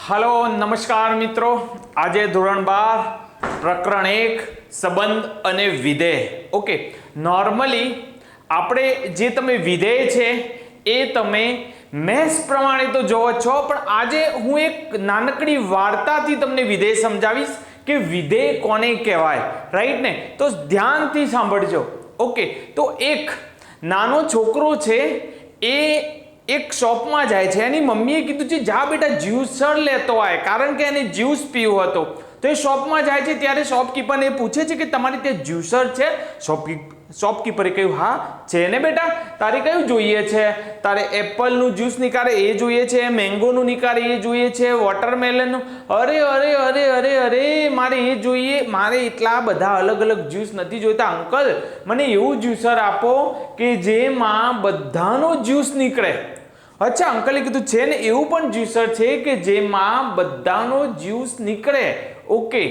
Hello नमस्कार मित्रों, आज धोरण 12 प्रकरण 1 संबंध अने विधेय। ओके, नॉर्मली આપણે જે તમે વિધેય છે એ તમે મેથ્સ પ્રમાણે તો જોવો છો, પણ આજે હું એક નાનકડી વાર્તાથી તમને વિધેય સમજાવીશ કે વિધેય કોને કહેવાય, રાઈટ ને? તો ધ્યાનથી સાંભળજો। ઓકે, તો એક નાનો છોકરો છે એ એક શોપમાં જાય છે, એની મમ્મીએ કીધું છે જા બેટા જ્યુસર લેતો આય, કારણ કે એને જ્યુસ પીવો હતો। તો એ શોપમાં જાય છે ત્યારે શોપકીપરને પૂછે છે કે તમારી ત્યાં જ્યુસર છે? શોપકીપરે કહ્યું હા છે ને બેટા, તારે કયું જોઈએ છે? તારે એપલનું જ્યુસ નીકાળે એ જોઈએ છે, મેંગોનું નીકાળે એ જોઈએ છે, વોટરમેલનનું? અરે અરે અરે અરે અરે મારે એ જોઈએ, મારે એટલા બધા અલગ અલગ જ્યુસ નથી જોઈતા અંકલ, મને એવું જ્યુસર આપો કે જેમાં બધાનો જ્યુસ નીકળે। અચ્છા, અંકલે કીધું છે ને એવું પણ જ્યુસર છે કે જેમાં બધાનો જ્યુસ નીકળે। ઓકે,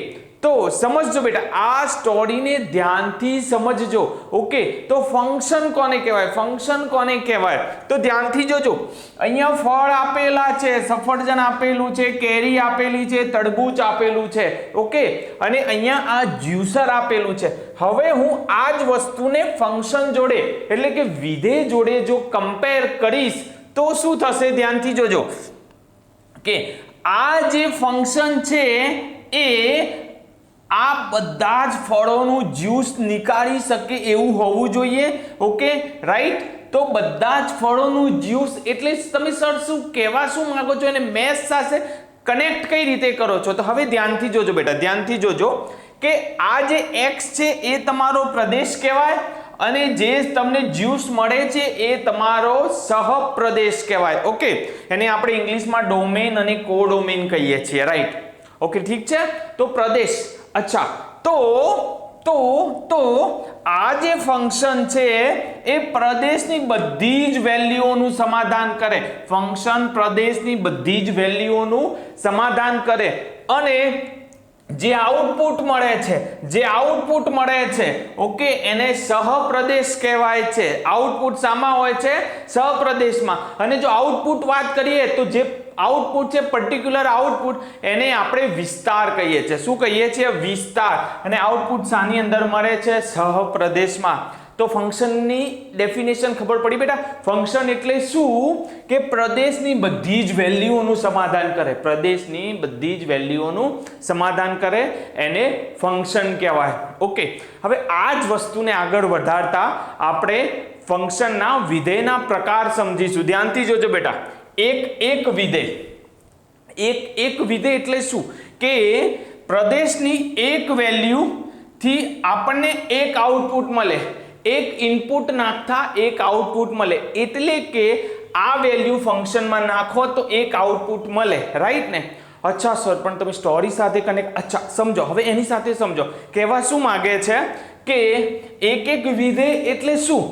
તો સમજજો બેટા, આ સ્ટોરીને ધ્યાનથી સમજજો। ઓકે, તો ફંક્શન કોને કહેવાય? ફંક્શન કોને કહેવાય તો ધ્યાનથી જોજો। અહીંયા ફળ આપેલા છે, સફરજન આપેલું છે, કેરી આપેલી છે, તરબૂચ આપેલું છે। ઓકે, અને અહીંયા આ જ્યુસર આપેલું છે। હવે હું આ જ વસ્તુને ફંક્શન જોડે એટલે કે વિધેય જોડે જો કમ્પેર કરીશ તો શું થશે? ધ્યાનથી જોજો કે આ જે ફંક્શન છે એ આ બધા જ ફળોનું જ્યુસ નીકાળી શકે એવું હોવું જોઈએ। Okay, right? તો બધા જ ફળોનું જ્યુસ એટલે તમે સર શું કહેવા શું માંગો છો, એને મેથ્સ સાથે કનેક્ટ કઈ રીતે કરો છો? તો હવે ધ્યાનથી જોજો બેટા, ધ્યાનથી જોજો કે આ જે x છે એ તમારો પ્રદેશ કહેવાય અને જે તમને જ્યુસ મળે છે એ તમારો સહપ્રદેશ કહેવાય। ઓકે, એને આપણે ઇંગ્લિશમાં ડોમેન અને કોડોમેન કહીએ છીએ, રાઈટ? ઓકે, ઠીક છે? તો પ્રદેશ। અચ્છા, તો આ જે ફંક્શન છે એ પ્રદેશની બધી જ વેલ્યુઓનું સમાધાન કરે। ફંક્શન પ્રદેશની બધી જ વેલ્યુઓનું સમાધાન કરે અને જે આઉટપુટ મળે છે ઓકે, એને સહપ્રદેશ કહેવાય છે। આઉટપુટ શામાં હોય છે? સહપ્રદેશમાં। અને જો આઉટપુટ વાત કરીએ તો જે આઉટપુટ છે પર્ટિક્યુલર આઉટપુટ એને આપણે વિસ્તાર કહીએ છીએ। શું કહીએ છીએ? વિસ્તાર। અને આઉટપુટ શાની અંદર મળે છે? સહપ્રદેશમાં। તો ફંક્શનની ડેફિનેશન ખબર પડી બેટા? ફંક્શન એટલે શું કે પ્રદેશની બધી જ વેલ્યુઓનું સમાધાન કરે। પ્રદેશની બધી જ વેલ્યુઓનું સમાધાન કરે, એને ફંક્શન કહેવાય। ઓકે, હવે આ જ વસ્તુને આગળ વધારતા આપણે ફંક્શનના વિધેયના પ્રકાર સમજીશું। ધ્યાનથી જોજો બેટા। એક વિધેય એટલે શું કે પ્રદેશની એક વેલ્યુ થી આપણને એક આઉટપુટ મળે, એક ઇનપુટ નાખતા એક આઉટપુટ મળે, એટલે કે આ વેલ્યુ ફંક્શનમાં નાખો તો એક આઉટપુટ મળે, રાઈટ ને? અચ્છા સર, પણ તમે સ્ટોરી સાથે કનેક્ટ, અચ્છા સમજો, હવે એની સાથે સમજો કહેવા શું માંગે છે કે એક વિધેય એટલે શું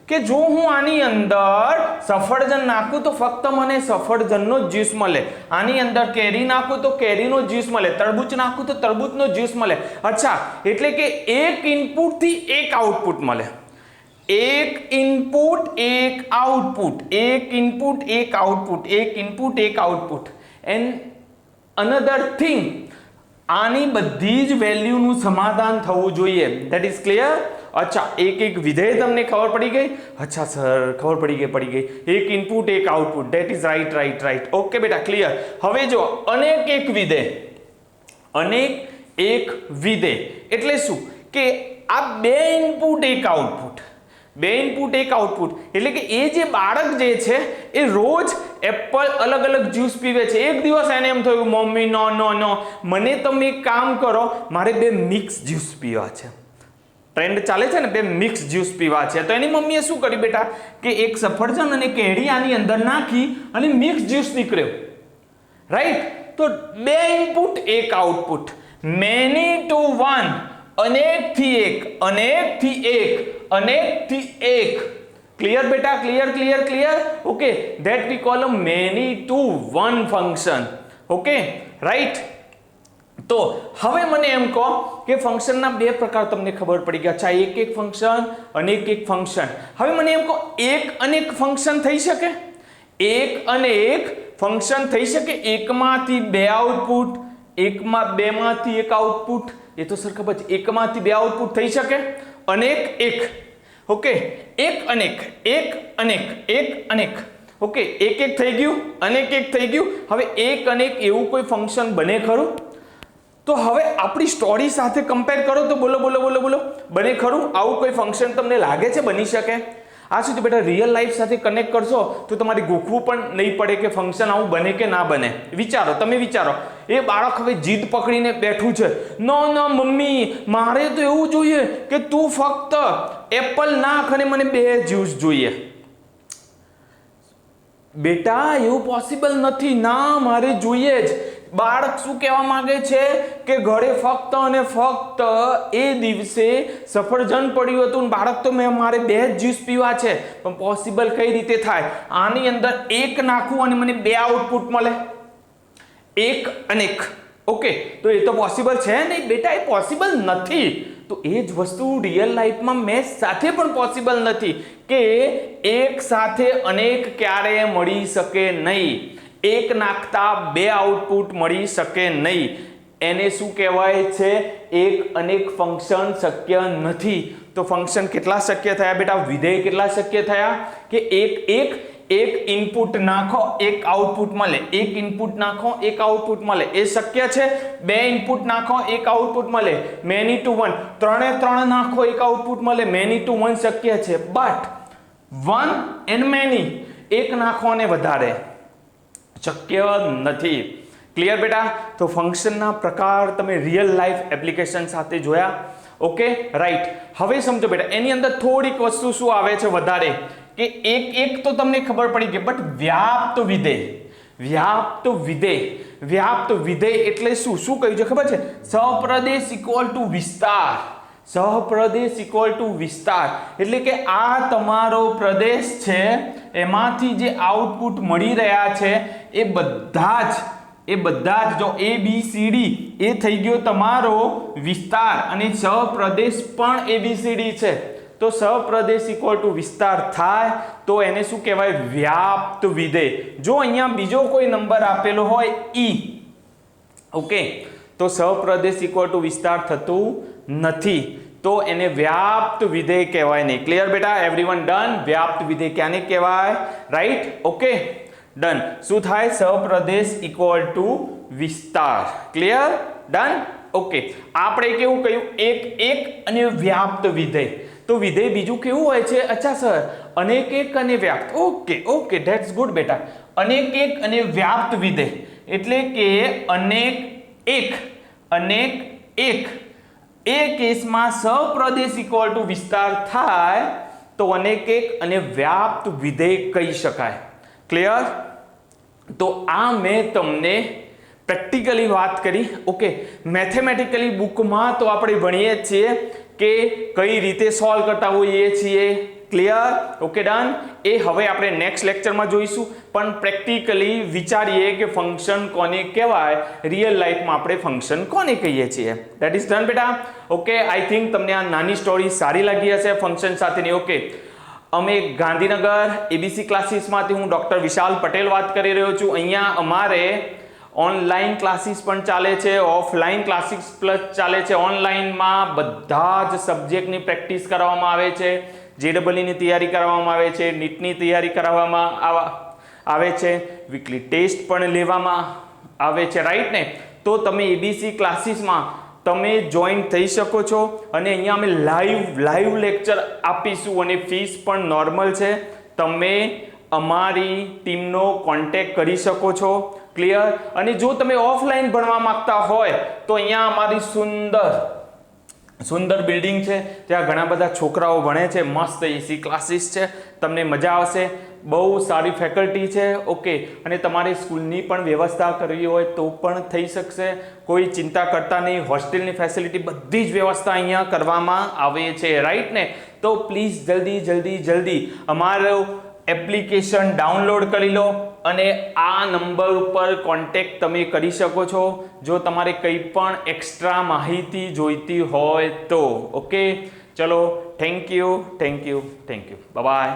કે જો હું આની અંદર સફરજન નાખું તો ફક્ત મને સફરજનનો જ્યુસ મળે, આની અંદર કેરી નાખું તો કેરીનો જ્યુસ મળે, તરબૂચ નાખું તો તરબૂચનો જ્યુસ મળે। અચ્છા, એટલે કે એક ઇનપુટ થી એક આઉટપુટ મળે, એક ઇનપુટ એક આઉટપુટ, એક ઇનપુટ એક આઉટપુટ, એક ઇનપુટ એક આઉટપુટ। એન્ડ અનધર થિંગ, આની બધી જ વેલ્યુનું સમાધાન થવું જોઈએ। That is clear? અચ્છા, એક વિધેય તમને ખબર પડી ગઈ? અચ્છા સર, ખબર પડી ગઈ। એક ઇનપુટ એક output, that is right. Okay બેટા, ક્લિયર? હવે જો અનેક એક વિધેય એટલે શું કે આ બે ઇનપુટ એક આઉટપુટ, એટલે કે એ જે બાળક જે છે એ રોજ એપલ અલગ અલગ જ્યુસ પીવે છે। એક દિવસ એને એમ થયું મમ્મી નો મને તમે એક કામ કરો, મારે બે મિક્સ જ્યુસ પીવા છે। ટ્રેન્ડ ચાલે છે ને, બે મિક્સ જ્યુસ પીવા છે। તો એની મમ્મીએ શું કર્યું બેટા કે એક સફરજન અને કેરી આની અંદર નાખી અને મિક્સ જ્યુસ નીકળ્યો, રાઈટ? તો બે ઇનપુટ એક આઉટપુટ, મેની ટુ વન, અનેકથી એક। ક્લિયર બેટા? Clear? Okay, that we call a many to one function. Okay, right? તો હવે મને એમ કહો કે ફંક્શનના બે પ્રકાર તમને ખબર પડી ગયા। અચ્છા, એક ફંક્શન, અનેક ફંક્શન। હવે મને એમ કહો એક અનેક ફંક્શન થઈ શકે? એક અને એક ફંક્શન થઈ શકે, એકમાંથી બે આઉટપુટ, બેમાંથી એક આઉટપુટ, એ તો સર ખબર છે, એકમાંથી બે આઉટપુટ થઈ શકે, અનેક એક, ઓકે, એક અનેક, ઓકે, એક થઈ ગયું, અનેક એક થઈ ગયું. હવે એક અનેક એવું કોઈ ફંક્શન બને ખરું? તો હવે આપણી સ્ટોરી સાથે કમ્પેર કરો તો બોલો બોલો બોલો બોલો, બને ખરું? આવું કોઈ ફંક્શન તમને લાગે છે બની શકે? આ શું છે બેટા, રિયલ લાઈફ સાથે કનેક્ટ કરશો તો તમારે ગોખવું પણ નહીં પડે કે ફંક્શન આવું બને કે ના બને. વિચારો, તમે વિચારો, એ બાળક હવે જીદ પકડીને બેઠું છે, ના મમ્મી મારે તો એવું જોઈએ કે તું ફક્ત એપલ નાખ અને મને 2 જ્યુસ જોઈએ. બેટા એવું પોસિબલ નથી, ના મારે જોઈએ જ. બાળક શું કહેવા માંગે છે કે ઘરે ફક્ત અને ફક્ત એ દિવસે સફરજન પડ્યું હતું, બાળક તો મારે 2 જ્યુસ પીવા છે. પણ પોસિબલ કઈ રીતે થાય? આની અંદર એક નાખું અને મને 2 આઉટપુટ મળે, એક અનેક. ઓકે, તો એ તો પોસિબલ છે નહીં બેટા, એ પોસિબલ નથી. તો એ જ વસ્તુ રિયલ લાઈફમાં મેથ્સ સાથે પણ પોસિબલ નથી કે એક સાથે અનેક ક્યારે મળી શકે નહીં. એક નાખતા 2 આઉટપુટ મળી શકે નહીં. એને શું કહેવાય છે? એક અનેક ફંક્શન શક્ય નથી. તો ફંક્શન કેટલા શક્ય થયા બેટા? વિધેય કેટલા શક્ય થયા? કે એક ઇનપુટ નાખો, એક આઉટપુટ મળે, એક ઇનપુટ નાખો, એક આઉટપુટ મળે, એ શક્ય છે. 2 ઇનપુટ નાખો, એક આઉટપુટ મળે, મેની ટુ 1. 3 નાખો, એક આઉટપુટ મળે, મેની ટુ 1 શક્ય છે. બટ 1 એન્ડ મેની, એક નાખો અને વધારે શક્ય નથી. ક્લિયર બેટા? તો ફંક્શનના પ્રકાર તમે રિયલ લાઈફ એપ્લિકેશન સાથે જોયા. Okay, right. હવે સમજો બેટા, એની અંદર થોડીક વસ્તુ શું આવે છે વધારે, કે એક તો તમને ખબર પડી ગઈ, બટ વ્યાપ્ત વિધેય એટલે શું કહ્યું છે ખબર છે? સહપ્રદેશ ઇક્વલ ટુ વિસ્તાર. સહપ્રદેશ ઇક્વલ ટુ વિસ્તાર એટલે કે આ તમારો પ્રદેશ છે, એમાંથી જે આઉટપુટ મળી રહ્યા છે એ બધા જ જો ABCD એ થઈ ગયો તમારો વિસ્તાર, અને સહપ્રદેશ પણ ABCD છે. તો સહપ્રદેશ ઇક્વલ ટુ વિસ્તાર થાય તો એને શું કહેવાય? વ્યાપ્ત વિધેય. જો અહીંયા બીજો કોઈ નંબર આપેલો હોય E, ઓકે, તો સહપ્રદેશ ઇક્વલ ટુ વિસ્તાર થતું નથી, તો એને વ્યાપ્ત વિધેય કહેવાય નહીં. ક્લિયર બેટા? Everyone done? વ્યાપ્ત વિધેય ક્યાંને કહેવાય? રાઈટ? Okay, done. શું થાય? સહપ્રદેશ ઇક્વલ ટુ વિસ્તાર. ક્લિયર? ડન? ઓકે, આપણે કેવું કહ્યું? એક અને વ્યાપ્ત વિધેય. તો વિધેય બીજું કેવું હોય છે? અચ્છા સર, અનેક એક અને વ્યાપ્ત. ઓકે, ધેટ્સ ગુડ બેટા. અનેક એક અને વ્યાપ્ત વિધેય એટલે કે અનેક એક એ કેસમાં સહપ્રદેશ ઇક્વલ ટુ વિસ્તાર થાય તો અનેક એક અને વ્યાપ્ત વિધેય કહી શકાય. ક્લિયર? તો આ મેં તમને પ્રેક્ટિકલી વાત કરી. ઓકે, મેથેમેટિકલી બુકમાં તો આપણે ભણીએ જ છીએ કે કઈ રીતે સોલ્વ કરતા હોઈએ છીએ. ક્લિયર? Okay, done. એ હવે આપણે નેક્સ્ટ લેક્ચરમાં જોઈશું, પણ પ્રેક્ટિકલી વિચારીએ કે ફંક્શન કોને કહેવાય, રિયલ લાઈફમાં આપણે ફંક્શન કોને કહીએ છીએ. ધેટ ઇઝ ડન બેટા. ઓકે, આઈ થિંક તમને આ નાની સ્ટોરી સારી લાગી હશે ફંક્શન સાથેની. ઓકે, અમે ગાંધીનગર ABC ક્લાસીસમાંથી હું ડૉક્ટર વિશાલ પટેલ વાત કરી રહ્યો છું. અહીંયા અમારે ઓનલાઈન ક્લાસીસ પણ ચાલે છે, ઓફલાઈન ક્લાસીસ પ્લસ ચાલે છે. ઓનલાઈનમાં બધા જ સબ્જેક્ટની પ્રેક્ટિસ કરવામાં આવે છે, JEE ની તૈયારી કરવામાં આવે છે, નીટની તૈયારી કરવામાં આવે છે, વીકલી ટેસ્ટ પણ લેવામાં આવે છે. રાઈટ ને? તો તમે ABC ક્લાસીસમાં તમે જોઈન થઈ શકો છો, અને અહીંયા અમે લાઈવ લેક્ચર આપીશું, અને ફીસ પણ નોર્મલ છે. તમે અમારી ટીમનો કોન્ટેક્ટ કરી શકો છો. ક્લિયર? અને જો તમે ઓફલાઈન ભણવા માંગતા હોય તો અહીંયા અમારી સુંદર બિલ્ડિંગ છે, ત્યાં ઘણા બધા છોકરાઓ ભણે છે, મસ્ત AC ક્લાસીસ છે, તમને મજા આવશે. બહુ સારી ફેકલ્ટી છે. ઓકે, અને તમારે સ્કૂલની પણ વ્યવસ્થા કરવી હોય તો પણ થઈ શકશે. કોઈ ચિંતા કરતા નહીં. હોસ્ટેલની ફેસિલિટી બધી જ વ્યવસ્થા અહીંયા કરવામાં આવે છે. રાઈટ ને? તો પ્લીઝ જલ્દી અમારો એપ્લિકેશન ડાઉનલોડ કરી લો, અને આ નંબર ઉપર કોન્ટેક્ટ તમે કરી શકો છો જો તમારે કંઈ પણ એક્સ્ટ્રા માહિતી જોઈતી હોય તો. ઓકે, ચલો, થેન્ક યુ. બાય.